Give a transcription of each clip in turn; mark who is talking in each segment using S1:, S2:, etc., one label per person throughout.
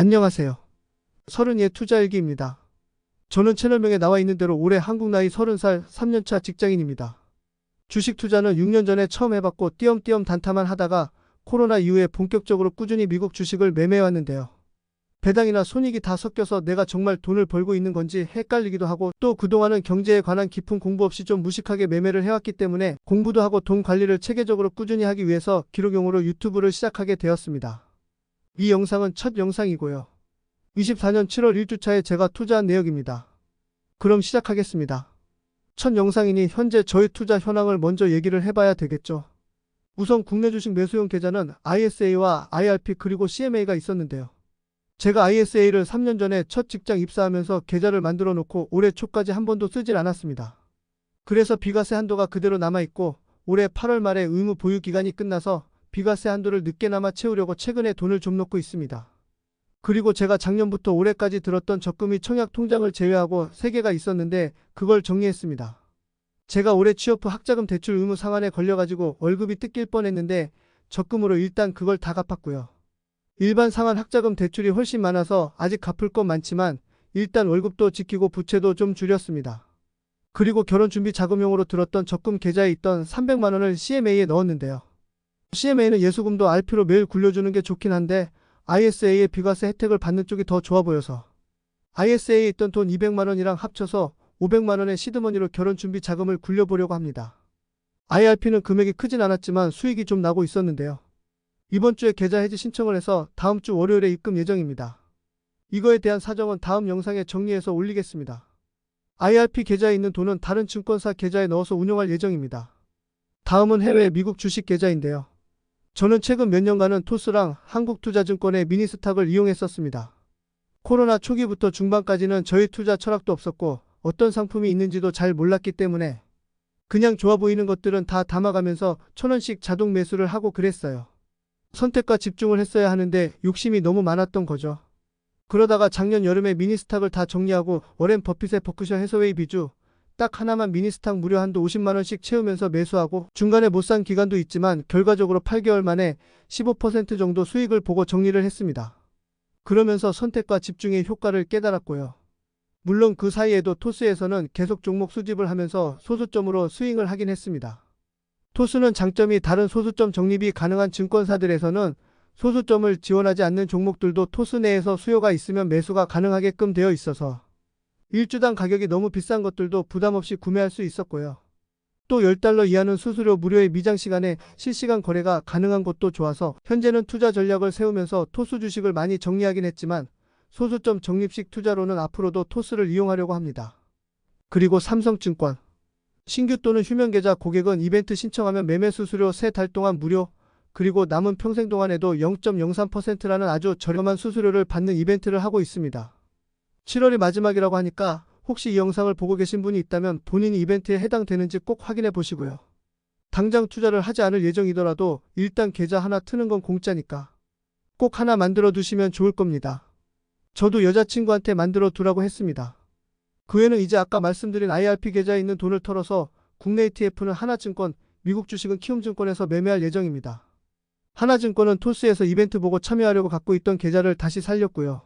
S1: 안녕하세요. 서른이의 투자일기입니다. 저는 채널명에 나와 있는 대로 올해 한국 나이 30살 3년차 직장인입니다. 주식 투자는 6년 전에 처음 해봤고 띄엄띄엄 단타만 하다가 코로나 이후에 본격적으로 꾸준히 미국 주식을 매매해왔는데요. 배당이나 손익이 다 섞여서 내가 정말 돈을 벌고 있는 건지 헷갈리기도 하고, 또 그동안은 경제에 관한 깊은 공부 없이 좀 무식하게 매매를 해왔기 때문에 공부도 하고 돈 관리를 체계적으로 꾸준히 하기 위해서 기록용으로 유튜브를 시작하게 되었습니다. 이 영상은 첫 영상이고요. 24년 7월 1주차에 제가 투자한 내역입니다. 그럼 시작하겠습니다. 첫 영상이니 현재 저의 투자 현황을 먼저 얘기를 해봐야 되겠죠. 우선 국내 주식 매수용 계좌는 ISA와 IRP 그리고 CMA가 있었는데요. 제가 ISA를 3년 전에 첫 직장 입사하면서 계좌를 만들어 놓고 올해 초까지 한 번도 쓰질 않았습니다. 그래서 비과세 한도가 그대로 남아있고, 올해 8월 말에 의무 보유 기간이 끝나서 비과세 한도를 늦게나마 채우려고 최근에 돈을 좀 넣고 있습니다. 그리고 제가 작년부터 올해까지 들었던 적금이 청약 통장을 제외하고 3개가 있었는데 그걸 정리했습니다. 제가 올해 취업 후 학자금 대출 의무 상한에 걸려가지고 월급이 뜯길 뻔했는데 적금으로 일단 그걸 다 갚았고요. 일반 상한 학자금 대출이 훨씬 많아서 아직 갚을 건 많지만 일단 월급도 지키고 부채도 좀 줄였습니다. 그리고 결혼 준비 자금용으로 들었던 적금 계좌에 있던 300만 원을 CMA에 넣었는데요. CMA는 예수금도 RP로 매일 굴려주는 게 좋긴 한데 ISA의 비과세 혜택을 받는 쪽이 더 좋아 보여서 ISA에 있던 돈 200만 원이랑 합쳐서 500만 원의 시드머니로 결혼 준비 자금을 굴려보려고 합니다. IRP는 금액이 크진 않았지만 수익이 좀 나고 있었는데요. 이번 주에 계좌 해지 신청을 해서 다음 주 월요일에 입금 예정입니다. 이거에 대한 사정은 다음 영상에 정리해서 올리겠습니다. IRP 계좌에 있는 돈은 다른 증권사 계좌에 넣어서 운용할 예정입니다. 다음은 해외 미국 주식 계좌인데요. 저는 최근 몇 년간은 토스랑 한국투자증권의 미니스탁을 이용했었습니다. 코로나 초기부터 중반까지는 저희 투자 철학도 없었고 어떤 상품이 있는지도 잘 몰랐기 때문에 그냥 좋아 보이는 것들은 다 담아가면서 1,000원씩 자동 매수를 하고 그랬어요. 선택과 집중을 했어야 하는데 욕심이 너무 많았던 거죠. 그러다가 작년 여름에 미니스탁을 다 정리하고 워렌 버핏의 버크셔 해서웨이 비주 딱 하나만 미니스탁 무료 한도 50만 원씩 채우면서 매수하고, 중간에 못 산 기간도 있지만 결과적으로 8개월 만에 15% 정도 수익을 보고 정리를 했습니다. 그러면서 선택과 집중의 효과를 깨달았고요. 물론 그 사이에도 토스에서는 계속 종목 수집을 하면서 소수점으로 스윙을 하긴 했습니다. 토스는 장점이 다른 소수점 적립이 가능한 증권사들에서는 소수점을 지원하지 않는 종목들도 토스 내에서 수요가 있으면 매수가 가능하게끔 되어 있어서 일주당 가격이 너무 비싼 것들도 부담없이 구매할 수 있었고요. 또 $10 이하는 수수료 무료의 미장 시간에 실시간 거래가 가능한 것도 좋아서 현재는 투자 전략을 세우면서 토스 주식을 많이 정리하긴 했지만 소수점 적립식 투자로는 앞으로도 토스를 이용하려고 합니다. 그리고 삼성증권 신규 또는 휴면 계좌 고객은 이벤트 신청하면 매매 수수료 3달 동안 무료, 그리고 남은 평생 동안에도 0.03%라는 아주 저렴한 수수료를 받는 이벤트를 하고 있습니다. 7월이 마지막이라고 하니까 혹시 이 영상을 보고 계신 분이 있다면 본인이 이벤트에 해당되는지 꼭 확인해 보시고요. 당장 투자를 하지 않을 예정이더라도 일단 계좌 하나 트는 건 공짜니까 꼭 하나 만들어 두시면 좋을 겁니다. 저도 여자친구한테 만들어 두라고 했습니다. 그 애는 이제 아까 말씀드린 IRP 계좌에 있는 돈을 털어서 국내 ETF는 하나증권, 미국 주식은 키움증권에서 매매할 예정입니다. 하나증권은 토스에서 이벤트 보고 참여하려고 갖고 있던 계좌를 다시 살렸고요.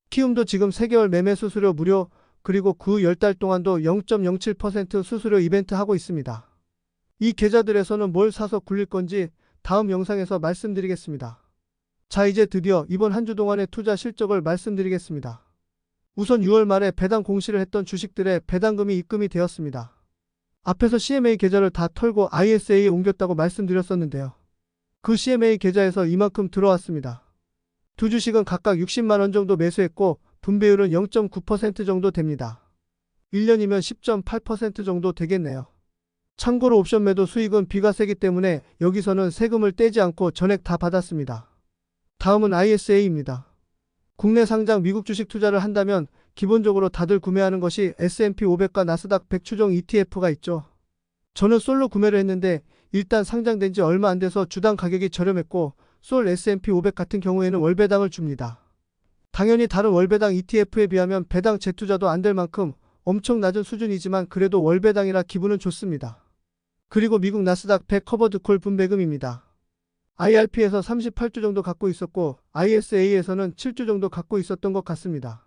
S1: 키움도 지금 3개월 매매 수수료 무료, 그리고 그 10달 동안도 0.07% 수수료 이벤트 하고 있습니다. 이 계좌들에서는 뭘 사서 굴릴 건지 다음 영상에서 말씀드리겠습니다. 자, 이제 드디어 이번 한 주 동안의 투자 실적을 말씀드리겠습니다. 우선 6월 말에 배당 공시를 했던 주식들의 배당금이 입금이 되었습니다. 앞에서 CMA 계좌를 다 털고 ISA에 옮겼다고 말씀드렸었는데요. 그 CMA 계좌에서 이만큼 들어왔습니다. 두 주식은 각각 60만 원 정도 매수했고 분배율은 0.9% 정도 됩니다. 1년이면 10.8% 정도 되겠네요. 참고로 옵션 매도 수익은 비과세기 때문에 여기서는 세금을 떼지 않고 전액 다 받았습니다. 다음은 ISA입니다. 국내 상장 미국 주식 투자를 한다면 기본적으로 다들 구매하는 것이 S&P 500과 나스닥 100 추종 ETF가 있죠. 저는 솔로 구매를 했는데 일단 상장된 지 얼마 안 돼서 주당 가격이 저렴했고, 솔 S&P 500 같은 경우에는 월배당을 줍니다. 당연히 다른 월배당 ETF에 비하면 배당 재투자도 안 될 만큼 엄청 낮은 수준이지만 그래도 월배당이라 기분은 좋습니다. 그리고 미국 나스닥 100 커버드 콜 분배금입니다. IRP에서 38주 정도 갖고 있었고 ISA에서는 7주 정도 갖고 있었던 것 같습니다.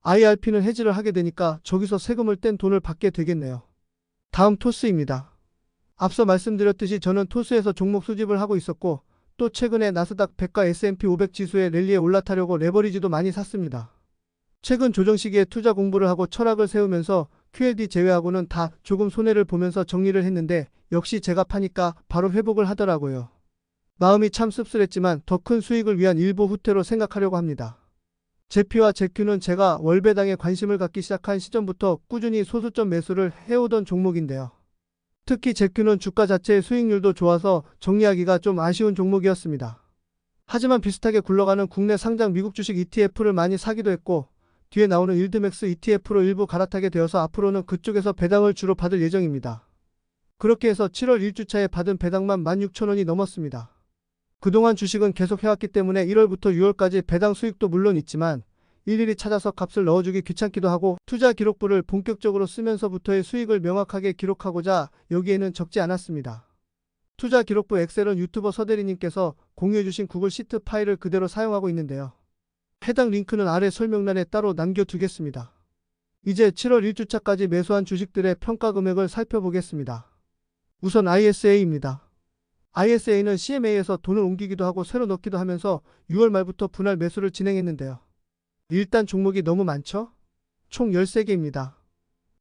S1: IRP는 해지를 하게 되니까 저기서 세금을 뗀 돈을 받게 되겠네요. 다음 토스입니다. 앞서 말씀드렸듯이 저는 토스에서 종목 수집을 하고 있었고 또 최근에 나스닥 100과 S&P 500 지수의 랠리에 올라타려고 레버리지도 많이 샀습니다. 최근 조정 시기에 투자 공부를 하고 철학을 세우면서 QLD 제외하고는 다 조금 손해를 보면서 정리를 했는데 역시 제가 파니까 바로 회복을 하더라고요. 마음이 참 씁쓸했지만 더 큰 수익을 위한 일부 후퇴로 생각하려고 합니다. 제피와 제큐는 제가 월배당에 관심을 갖기 시작한 시점부터 꾸준히 소수점 매수를 해오던 종목인데요. 특히 제큐는 주가 자체의 수익률도 좋아서 정리하기가 좀 아쉬운 종목이었습니다. 하지만 비슷하게 굴러가는 국내 상장 미국 주식 ETF를 많이 사기도 했고 뒤에 나오는 일드맥스 ETF로 일부 갈아타게 되어서 앞으로는 그쪽에서 배당을 주로 받을 예정입니다. 그렇게 해서 7월 1주차에 받은 배당만 16,000원이 넘었습니다. 그동안 주식은 계속 해왔기 때문에 1월부터 6월까지 배당 수익도 물론 있지만 일일이 찾아서 값을 넣어주기 귀찮기도 하고 투자 기록부를 본격적으로 쓰면서부터의 수익을 명확하게 기록하고자 여기에는 적지 않았습니다. 투자 기록부 엑셀은 유튜버 서대리님께서 공유해주신 구글 시트 파일을 그대로 사용하고 있는데요. 해당 링크는 아래 설명란에 따로 남겨두겠습니다. 이제 7월 1주차까지 매수한 주식들의 평가 금액을 살펴보겠습니다. 우선 ISA입니다. ISA는 CMA에서 돈을 옮기기도 하고 새로 넣기도 하면서 6월 말부터 분할 매수를 진행했는데요. 일단 종목이 너무 많죠? 총 13개입니다.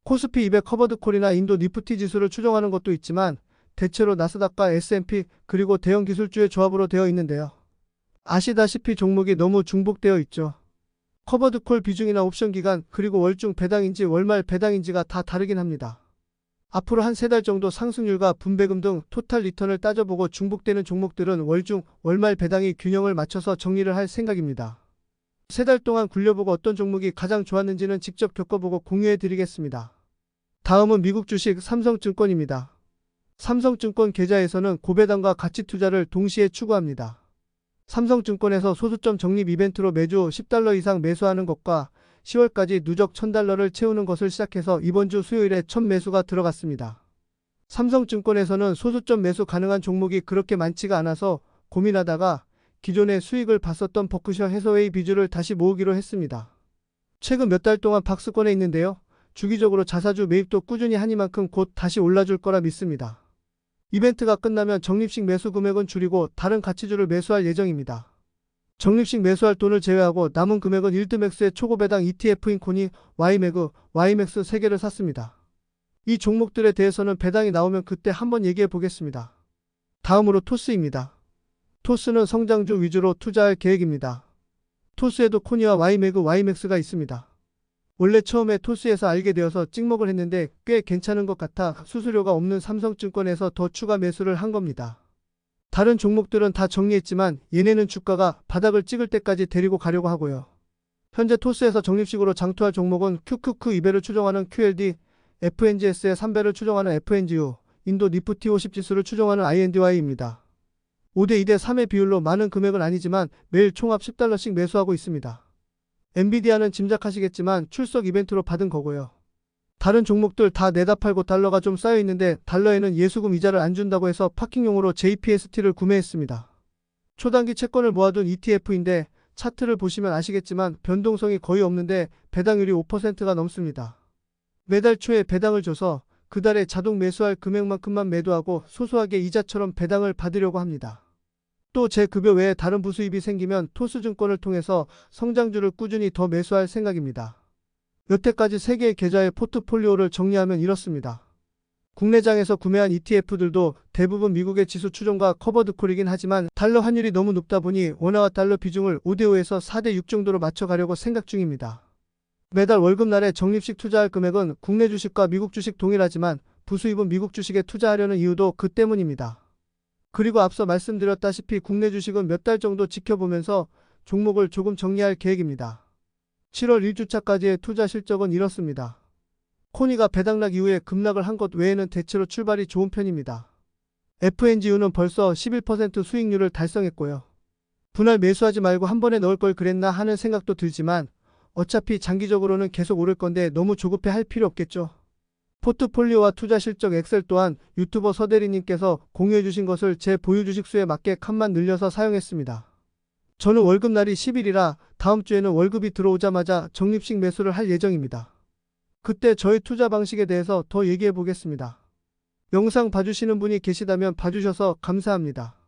S1: 코스피 200 커버드콜이나 인도 니프티 지수를 추정하는 것도 있지만 대체로 나스닥과 S&P 그리고 대형 기술주의 조합으로 되어 있는데요. 아시다시피 종목이 너무 중복되어 있죠. 커버드콜 비중이나 옵션 기간 그리고 월중 배당인지 월말 배당인지가 다 다르긴 합니다. 앞으로 한 3달 정도 상승률과 분배금 등 토탈 리턴을 따져보고 중복되는 종목들은 월중 월말 배당이 균형을 맞춰서 정리를 할 생각입니다. 3달 동안 굴려보고 어떤 종목이 가장 좋았는지는 직접 겪어보고 공유해 드리겠습니다. 다음은 미국 주식 삼성증권입니다. 삼성증권 계좌에서는 고배당과 가치 투자를 동시에 추구합니다. 삼성증권에서 소수점 적립 이벤트로 매주 $10 이상 매수하는 것과 10월까지 누적 $1,000를 채우는 것을 시작해서 이번 주 수요일에 첫 매수가 들어갔습니다. 삼성증권에서는 소수점 매수 가능한 종목이 그렇게 많지가 않아서 고민하다가 기존에 수익을 봤었던 버크셔 해서웨이 비주를 다시 모으기로 했습니다. 최근 몇 달 동안 박스권에 있는데요. 주기적으로 자사주 매입도 꾸준히 하니만큼 곧 다시 올라줄 거라 믿습니다. 이벤트가 끝나면 적립식 매수 금액은 줄이고 다른 가치주를 매수할 예정입니다. 적립식 매수할 돈을 제외하고 남은 금액은 일드맥스의 초고배당 ETF인 코니, YMEG, YMAX 3개를 샀습니다. 이 종목들에 대해서는 배당이 나오면 그때 한번 얘기해 보겠습니다. 다음으로 토스입니다. 토스는 성장주 위주로 투자할 계획입니다. 토스에도 코니와 YMEG, YMAX가 있습니다. 원래 처음에 토스에서 알게 되어서 찍먹을 했는데 꽤 괜찮은 것 같아 수수료가 없는 삼성증권에서 더 추가 매수를 한 겁니다. 다른 종목들은 다 정리했지만 얘네는 주가가 바닥을 찍을 때까지 데리고 가려고 하고요. 현재 토스에서 적립식으로 장투할 종목은 QQQ2배를 추정하는 QLD, FNGS의 3배를 추정하는 FNGU, 인도 니프티 50 지수를 추정하는 INDY입니다. 5대 2대 3의 비율로 많은 금액은 아니지만 매일 총합 $10씩 매수하고 있습니다. 엔비디아는 짐작하시겠지만 출석 이벤트로 받은 거고요. 다른 종목들 다 내다 팔고 달러가 좀 쌓여있는데 달러에는 예수금 이자를 안 준다고 해서 파킹용으로 JPST를 구매했습니다. 초단기 채권을 모아둔 ETF인데 차트를 보시면 아시겠지만 변동성이 거의 없는데 배당률이 5%가 넘습니다. 매달 초에 배당을 줘서 그달에 자동 매수할 금액만큼만 매도하고 소소하게 이자처럼 배당을 받으려고 합니다. 또 제 급여 외에 다른 부수입이 생기면 토스증권을 통해서 성장주를 꾸준히 더 매수할 생각입니다. 여태까지 3개의 계좌의 포트폴리오를 정리하면 이렇습니다. 국내장에서 구매한 ETF들도 대부분 미국의 지수 추종과 커버드콜이긴 하지만 달러 환율이 너무 높다 보니 원화와 달러 비중을 5대5에서 4대6 정도로 맞춰가려고 생각 중입니다. 매달 월급날에 적립식 투자할 금액은 국내 주식과 미국 주식 동일하지만 부수입은 미국 주식에 투자하려는 이유도 그 때문입니다. 그리고 앞서 말씀드렸다시피 국내 주식은 몇 달 정도 지켜보면서 종목을 조금 정리할 계획입니다. 7월 1주차까지의 투자 실적은 이렇습니다. 코니가 배당락 이후에 급락을 한 것 외에는 대체로 출발이 좋은 편입니다. FNGU는 벌써 11% 수익률을 달성했고요. 분할 매수하지 말고 한 번에 넣을 걸 그랬나 하는 생각도 들지만 어차피 장기적으로는 계속 오를 건데 너무 조급해 할 필요 없겠죠. 포트폴리오와 투자 실적 엑셀 또한 유튜버 서대리님께서 공유해 주신 것을 제 보유 주식수에 맞게 칸만 늘려서 사용했습니다. 저는 월급날이 10일이라 다음 주에는 월급이 들어오자마자 적립식 매수를 할 예정입니다. 그때 저의 투자 방식에 대해서 더 얘기해 보겠습니다. 영상 봐주시는 분이 계시다면 봐주셔서 감사합니다.